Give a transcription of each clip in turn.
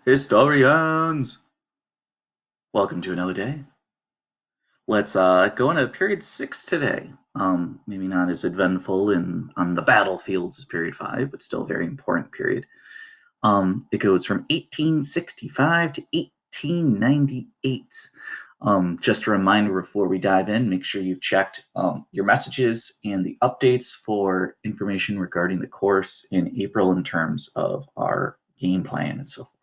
Historians! Welcome to another day. Let's go into period 6 today. Maybe not as eventful on the battlefields as period 5, but still a very important period. It goes from 1865 to 1898. Just a reminder before we dive in, make sure you've checked your messages and the updates for information regarding the course in April in terms of our game plan and so forth.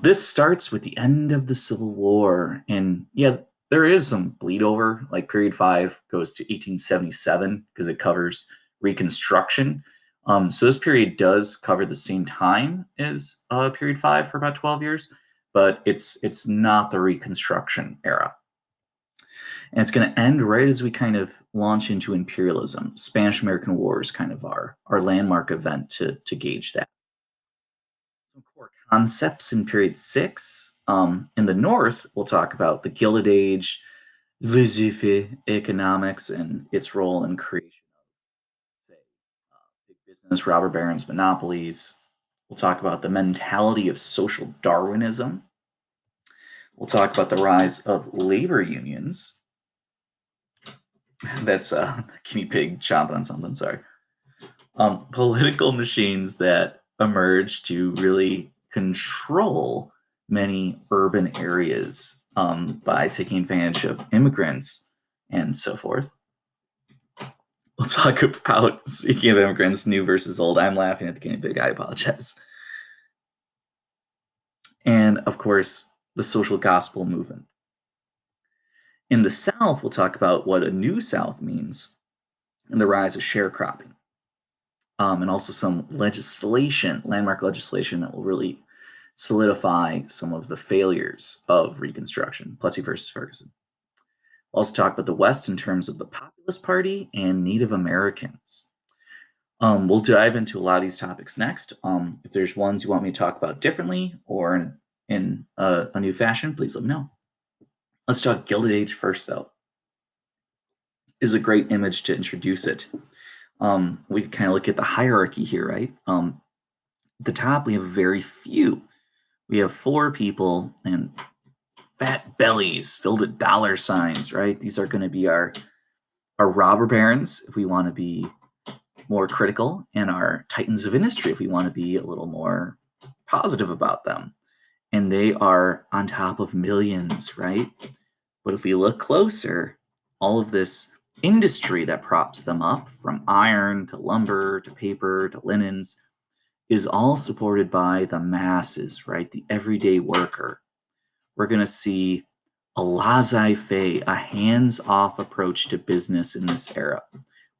This starts with the end of the Civil War, and yeah, there is some bleed over. Like period 5 goes to 1877 because it covers Reconstruction. So this period does cover the same time as period 5 for about 12 years, but it's not the Reconstruction era. And it's going to end right as we kind of launch into imperialism. Spanish-American War is kind of our landmark event to gauge that. Some core concepts in period 6. In the North, we'll talk about the Gilded Age, laissez-faire economics, and its role in creation of, say, big business, robber barons, monopolies. We'll talk about the mentality of social Darwinism. We'll talk about the rise of labor unions. That's a guinea pig chomping on something, sorry. Political machines that emerge to really control many urban areas by taking advantage of immigrants and so forth. We'll talk about, speaking of immigrants, new versus old. I'm laughing at the guinea pig, I apologize. And of course, the social gospel movement. In the South, we'll talk about what a new South means and the rise of sharecropping. And also some legislation, landmark legislation that will really solidify some of the failures of Reconstruction, Plessy versus Ferguson. We'll also talk about the West in terms of the Populist Party and Native Americans. We'll dive into a lot of these topics next. If there's ones you want me to talk about differently or in a new fashion, please let me know. Let's talk Gilded Age first, though. Is a great image to introduce it. We can kind of look at the hierarchy here, right? At the top, we have very few. We have 4 people and fat bellies filled with dollar signs, right? These are going to be our robber barons if we want to be more critical, and our titans of industry if we want to be a little more positive about them. And they are on top of millions, right? But if we look closer, all of this industry that props them up, from iron to lumber to paper to linens, is all supported by the masses, right? The everyday worker. We're going to see a laissez-faire, a hands-off approach to business in this era.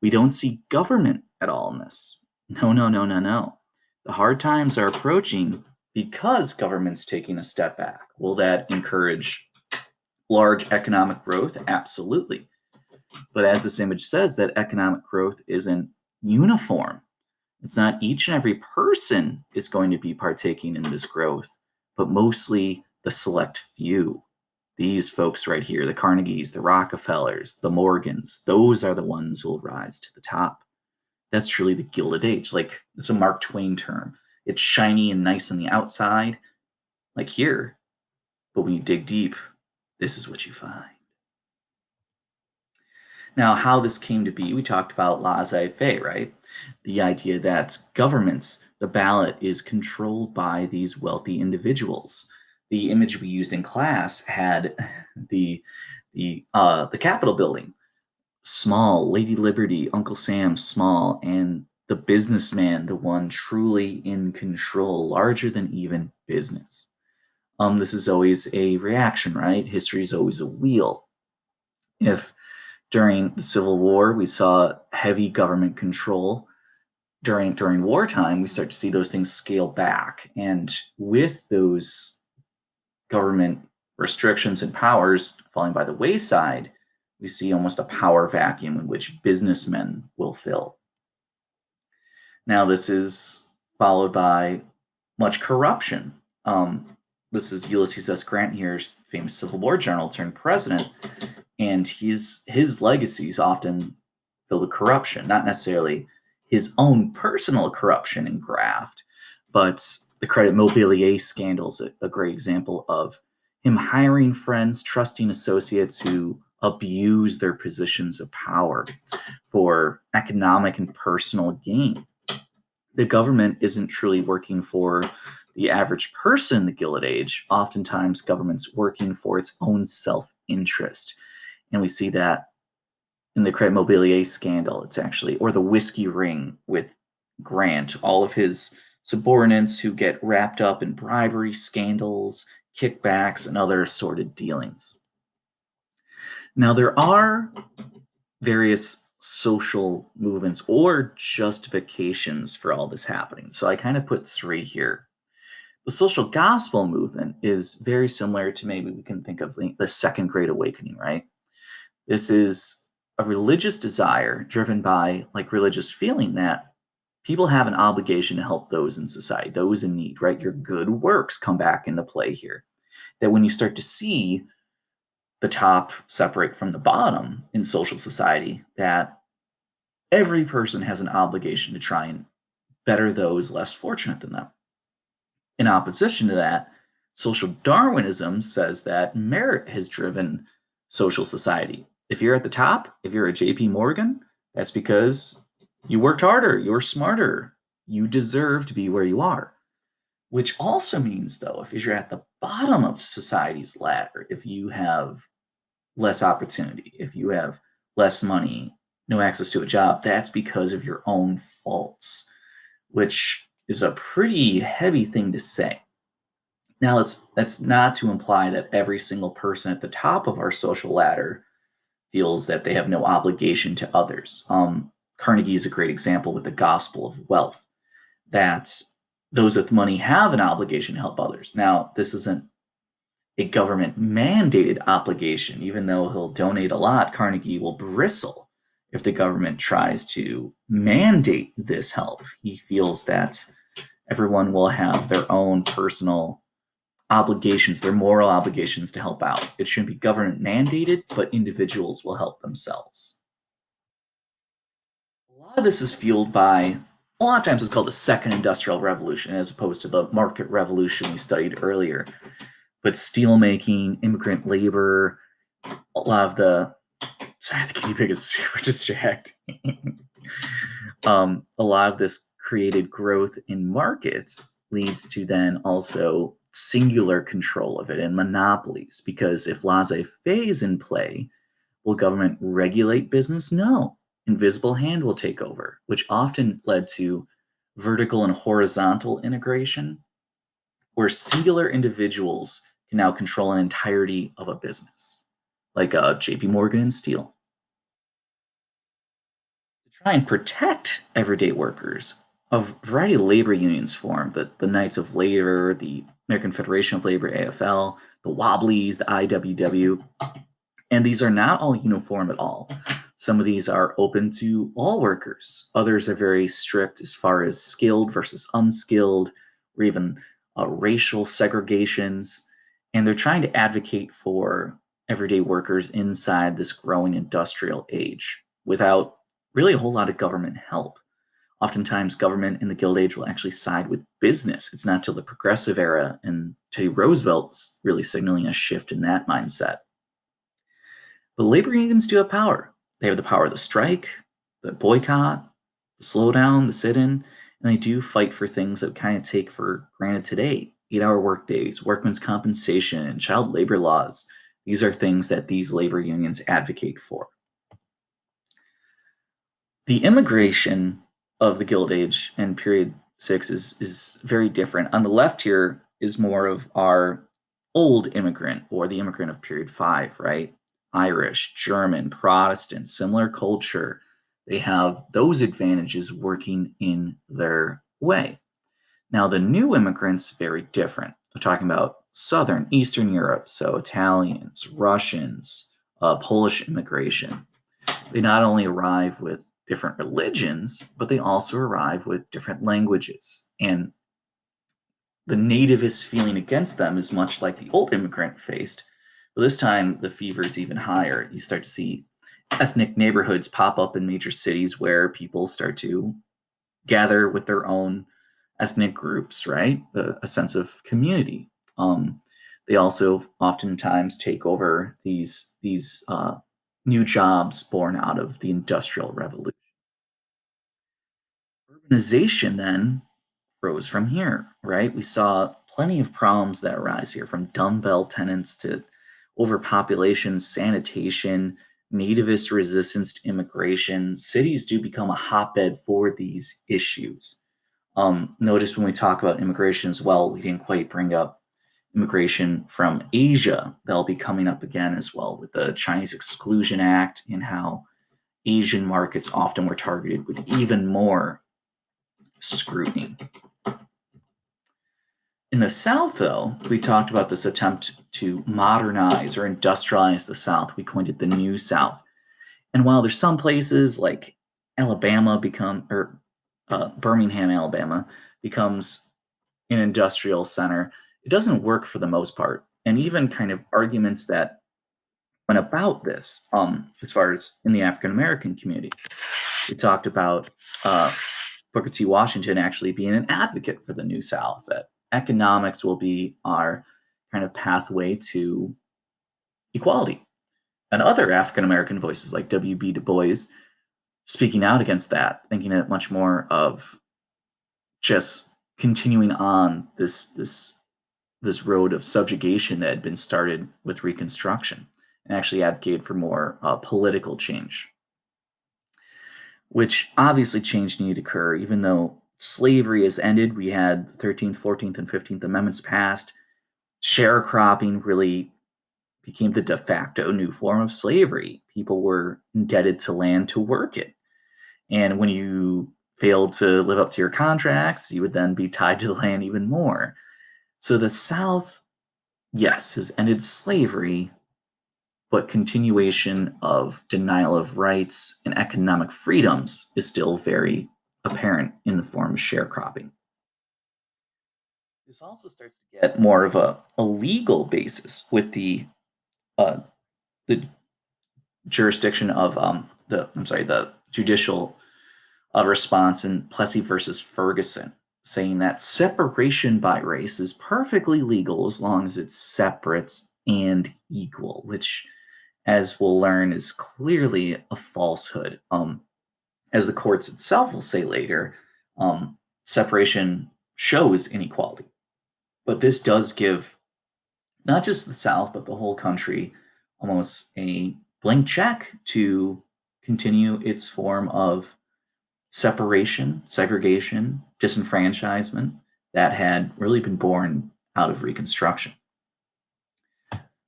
We don't see government at all in this. No, no, no, no, no. The hard times are approaching because government's taking a step back. Will that encourage large economic growth? Absolutely. But as this image says, that economic growth isn't uniform. It's not each and every person is going to be partaking in this growth, but mostly the select few. These folks right here, the Carnegies, the Rockefellers, the Morgans, those are the ones who will rise to the top. That's truly the Gilded Age. Like, it's a Mark Twain term. It's shiny and nice on the outside, like here, but when you dig deep, this is what you find. Now, how this came to be, we talked about laissez-faire, right? The idea that governments, the ballot is controlled by these wealthy individuals. The image we used in class had the Capitol building, small, Lady Liberty, Uncle Sam, small, and the businessman, the one truly in control, larger than even business. This is always a reaction, right? History is always a wheel. If during the Civil War we saw heavy government control, during wartime we start to see those things scale back, and with those government restrictions and powers falling by the wayside, we see almost a power vacuum in which businessmen will fill. Now, this is followed by much corruption. This is Ulysses S. Grant here's famous Civil War general turned president, and his legacy is often filled with corruption, not necessarily his own personal corruption and graft, but The credit mobilier scandal is a great example of him hiring friends, trusting associates who abuse their positions of power for economic and personal gain. The government isn't truly working for the average person in the Gilded Age. Oftentimes, government's working for its own self interest. And we see that in the Credit Mobilier scandal. It's actually, or the whiskey ring with Grant, all of his subordinates who get wrapped up in bribery scandals, kickbacks, and other sordid dealings. Now, there are various social movements or justifications for all this happening. So I kind of put three here. The social gospel movement is very similar to, maybe we can think of the Second Great Awakening, right? This is a religious desire driven by like religious feeling that people have an obligation to help those in society, those in need, right? Your good works come back into play here. That when you start to see the top separate from the bottom in social society, that every person has an obligation to try and better those less fortunate than them. In opposition to that, social Darwinism says that merit has driven social society. If you're at the top, if you're a JP Morgan, that's because you worked harder, you're smarter, you deserve to be where you are. Which also means, though, if you're at the bottom of society's ladder, if you have less opportunity, if you have less money, no access to a job, that's because of your own faults, which is a pretty heavy thing to say. Now, that's not to imply that every single person at the top of our social ladder feels that they have no obligation to others. Carnegie is a great example with the gospel of wealth, that those with money have an obligation to help others. Now, this isn't a government mandated obligation. Even though he'll donate a lot, Carnegie will bristle if the government tries to mandate this help. He feels that everyone will have their own personal obligations, their moral obligations to help out. It shouldn't be government mandated, but individuals will help themselves. A lot of this is fueled by, a lot of times it's called the second industrial revolution as opposed to the market revolution we studied earlier. But steel making, immigrant labor, a lot of the, sorry, the guinea pig is super distracting. A lot of this created growth in markets leads to then also singular control of it and monopolies. Because if laissez-faire is in play, will government regulate business? No. Invisible hand will take over, which often led to vertical and horizontal integration, where singular individuals can now control an entirety of a business, like JP Morgan and Steel. To try and protect everyday workers, a variety of labor unions formed, the Knights of Labor, the American Federation of Labor, AFL, the Wobblies, the IWW, and these are not all uniform at all. Some of these are open to all workers. Others are very strict as far as skilled versus unskilled, or even racial segregations. And they're trying to advocate for everyday workers inside this growing industrial age without really a whole lot of government help. Oftentimes, government in the Gilded Age will actually side with business. It's not till the Progressive Era and Teddy Roosevelt's really signaling a shift in that mindset. But labor unions do have power. They have the power of the strike, the boycott, the slowdown, the sit-in, and they do fight for things that we kind of take for granted today. 8-hour workdays, workmen's compensation, and child labor laws. These are things that these labor unions advocate for. The immigration of the Gilded Age and period 6 is very different. On the left here is more of our old immigrant, or the immigrant of period 5, right? Irish, German, Protestant, similar culture. They have those advantages working in their way. Now, the new immigrants, very different. We're talking about Southern, Eastern Europe, so Italians, Russians, Polish immigration. They not only arrive with different religions, but they also arrive with different languages. And the nativist feeling against them is much like the old immigrant faced. But this time, the fever is even higher. You start to see ethnic neighborhoods pop up in major cities where people start to gather with their own ethnic groups, right? A sense of community. Um, they also oftentimes take over these new jobs born out of the Industrial Revolution. Urbanization then rose from here, right? We saw plenty of problems that arise here, from dumbbell tenants to overpopulation, sanitation, nativist resistance to immigration. Cities do become a hotbed for these issues. Notice when we talk about immigration as well, we didn't quite bring up immigration from Asia. That'll be coming up again as well with the Chinese Exclusion Act and how Asian markets often were targeted with even more scrutiny. In the South, though, we talked about this attempt to modernize or industrialize the South. We coined it the New South. And while there's some places like Alabama become, or Birmingham, Alabama, becomes an industrial center, it doesn't work for the most part. And even kind of arguments that went about this, as far as in the African American community, we talked about uh, Booker T. Washington actually being an advocate for the New South, that economics will be our kind of pathway to equality. And other African American voices like W.B. Du Bois speaking out against that, thinking it much more of just continuing on this road of subjugation that had been started with Reconstruction, and actually advocated for more political change, which obviously change needed to occur. Even though slavery has ended, we had the 13th, 14th, and 15th Amendments passed. Sharecropping really became the de facto new form of slavery. People were indebted to land to work it. And when you failed to live up to your contracts, you would then be tied to the land even more. So the South, yes, has ended slavery, but continuation of denial of rights and economic freedoms is still very apparent in the form of sharecropping. This also starts to get more of a legal basis with uh, the jurisdiction of the judicial response in Plessy versus Ferguson, saying that separation by race is perfectly legal as long as it's separate and equal, which, as we'll learn, is clearly a falsehood. As the courts itself will say later, separation shows inequality. But this does give not just the South, but the whole country almost a blank check to continue its form of separation, segregation, disenfranchisement that had really been born out of Reconstruction.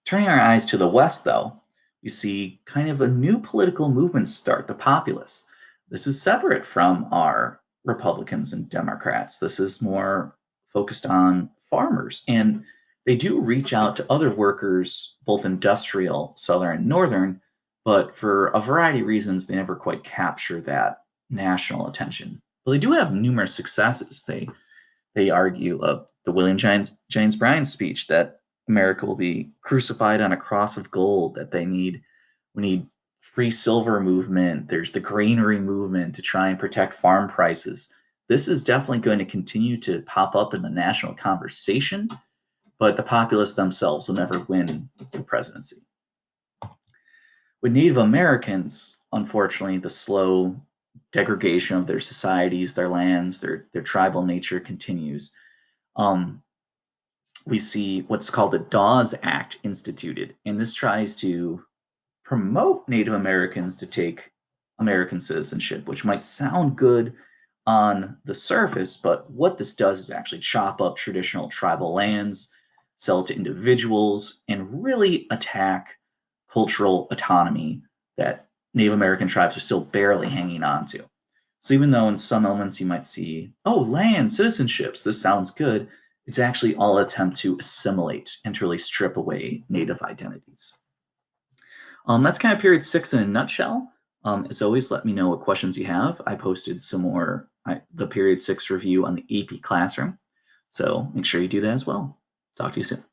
Turning our eyes to the West, though, we see kind of a new political movement start, the populists. This is separate from our Republicans and Democrats. This is more focused on farmers. And they do reach out to other workers, both industrial, southern, and northern, but for a variety of reasons, they never quite capture that national attention. But they do have numerous successes. They argue the William James Bryan speech that America will be crucified on a cross of gold, that we need free silver movement. There's the granary movement to try and protect farm prices. This is definitely going to continue to pop up in the national conversation, but the populists themselves will never win the presidency. With Native Americans, unfortunately, the slow degradation of their societies, their lands, their tribal nature continues. Um, we see what's called the Dawes Act instituted, and this tries to promote Native Americans to take American citizenship, which might sound good on the surface, but what this does is actually chop up traditional tribal lands, sell it to individuals, and really attack cultural autonomy that Native American tribes are still barely hanging on to. So even though in some elements you might see, oh, land, citizenships, this sounds good, it's actually all attempt to assimilate and to really strip away Native identities. That's kind of period six in a nutshell. As always, let me know what questions you have. I posted some more, the period six review on the AP Classroom. So make sure you do that as well. Talk to you soon.